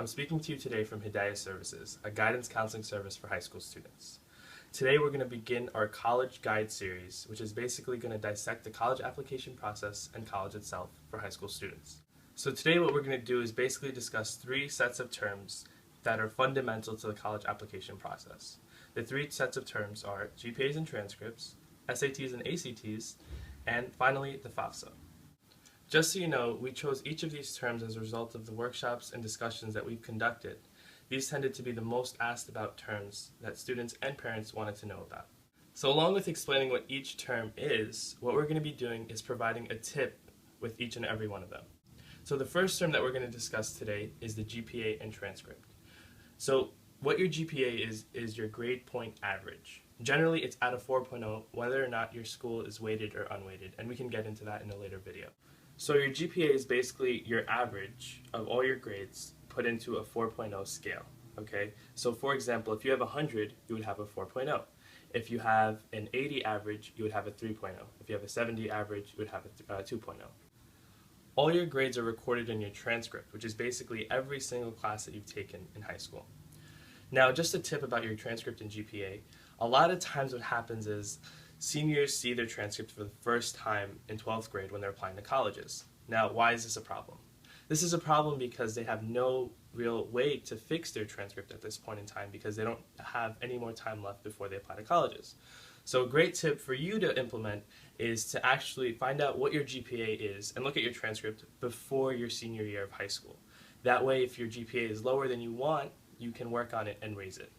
I'm speaking to you today from Hidayah Services, a guidance counseling service for high school students. Today we're going to begin our college guide series, which is basically going to dissect the college application process and college itself for high school students. So today what we're going to do is basically discuss three sets of terms that are fundamental to the college application process. The three sets of terms are GPAs and transcripts, SATs and ACTs, and finally the FAFSA. Just so you know, we chose each of these terms as a result of the workshops and discussions that we've conducted. These tended to be the most asked about terms that students and parents wanted to know about. So along with explaining what each term is, what we're going to be doing is providing a tip with each and every one of them. So the first term that we're going to discuss today is the GPA and transcript. So what your GPA is your grade point average. Generally it's out of 4.0 whether or not your school is weighted or unweighted, and we can get into that in a later video. So your GPA is basically your average of all your grades put into a 4.0 scale, okay? So for example, if you have 100, you would have a 4.0. If you have an 80 average, you would have a 3.0. If you have a 70 average, you would have a 2.0. All your grades are recorded in your transcript, which is basically every single class that you've taken in high school. Now, just a tip about your transcript and GPA, a lot of times what happens is seniors see their transcript for the first time in 12th grade when they're applying to colleges. Now, why is this a problem? This is a problem because they have no real way to fix their transcript at this point in time because they don't have any more time left before they apply to colleges. So a great tip for you to implement is to actually find out what your GPA is and look at your transcript before your senior year of high school. That way, if your GPA is lower than you want, you can work on it and raise it.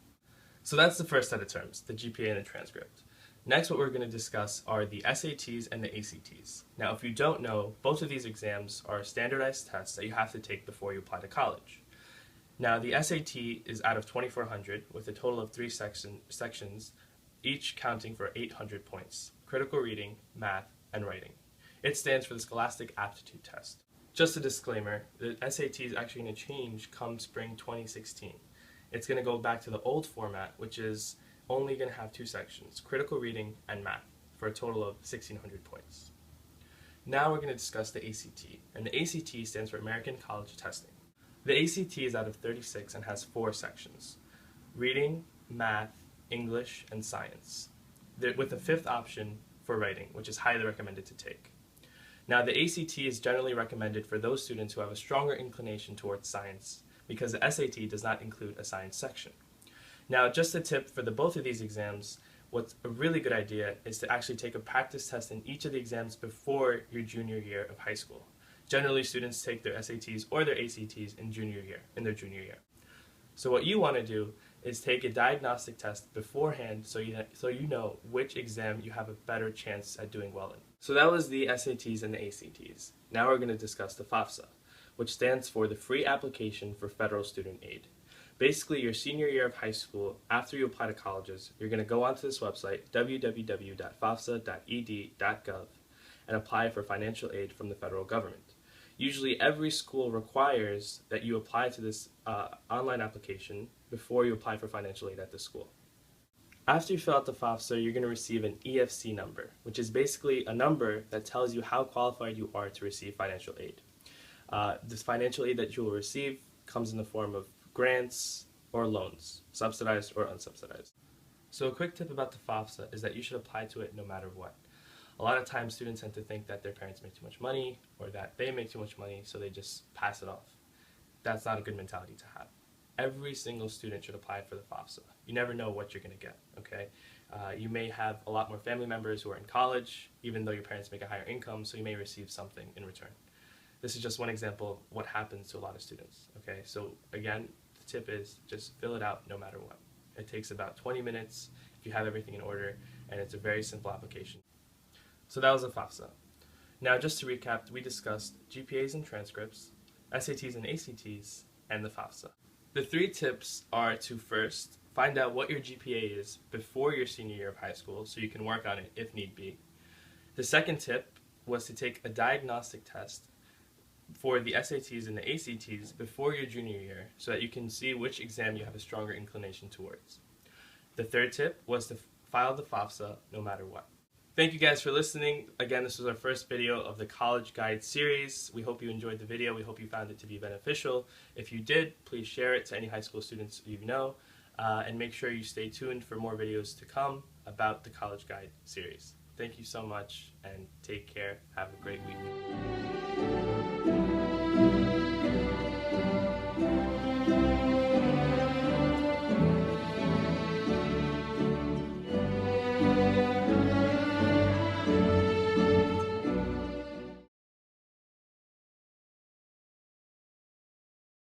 So that's the first set of terms, the GPA and the transcript. Next, what we're going to discuss are the SATs and the ACTs. Now, if you don't know, both of these exams are standardized tests that you have to take before you apply to college. Now, the SAT is out of 2,400 with a total of 3 sections, each counting for 800 points: critical reading, math, and writing. It stands for the Scholastic Aptitude Test. Just a disclaimer, the SAT is actually going to change come spring 2016. It's going to go back to the old format, which is only going to have 2 sections, critical reading and math, for a total of 1,600 points. Now we're going to discuss the ACT, and the ACT stands for American College Testing. The ACT is out of 36 and has 4 sections: reading, math, English, and science, with a 5th option for writing, which is highly recommended to take. Now, the ACT is generally recommended for those students who have a stronger inclination towards science, because the SAT does not include a science section. Now, just a tip for both of these exams, what's a really good idea is to actually take a practice test in each of the exams before your junior year of high school. Generally, students take their SATs or their ACTs in their junior year. So what you want to do is take a diagnostic test beforehand so you know which exam you have a better chance at doing well in. So that was the SATs and the ACTs. Now we're going to discuss the FAFSA, which stands for the Free Application for Federal Student Aid. Basically, your senior year of high school, after you apply to colleges, you're going to go onto this website, www.fafsa.ed.gov, and apply for financial aid from the federal government. Usually, every school requires that you apply to this online application before you apply for financial aid at the school. After you fill out the FAFSA, you're going to receive an EFC number, which is basically a number that tells you how qualified you are to receive financial aid. This financial aid that you will receive comes in the form of grants or loans, subsidized or unsubsidized. So a quick tip about the FAFSA is that you should apply to it no matter what. A lot of times students tend to think that their parents make too much money or that they make too much money, so they just pass it off. That's not a good mentality to have. Every single student should apply for the FAFSA. You never know what you're going to get, okay? You may have a lot more family members who are in college, even though your parents make a higher income, so you may receive something in return. This is just one example of what happens to a lot of students, okay? So again, the tip is just fill it out no matter what. It takes about 20 minutes if you have everything in order, and it's a very simple application. So that was the FAFSA. Now, just to recap, we discussed GPAs and transcripts, SATs and ACTs, and the FAFSA. The 3 tips are to first find out what your GPA is before your senior year of high school so you can work on it if need be. The second tip was to take a diagnostic test for the SATs and the ACTs before your junior year so that you can see which exam you have a stronger inclination towards. The third tip was to file the FAFSA no matter what. Thank you guys for listening. Again, this was our first video of the College Guide series. We hope you enjoyed the video. We hope you found it to be beneficial. If you did, please share it to any high school students you know, and make sure you stay tuned for more videos to come about the College Guide series. Thank you so much, and take care. Have a great week.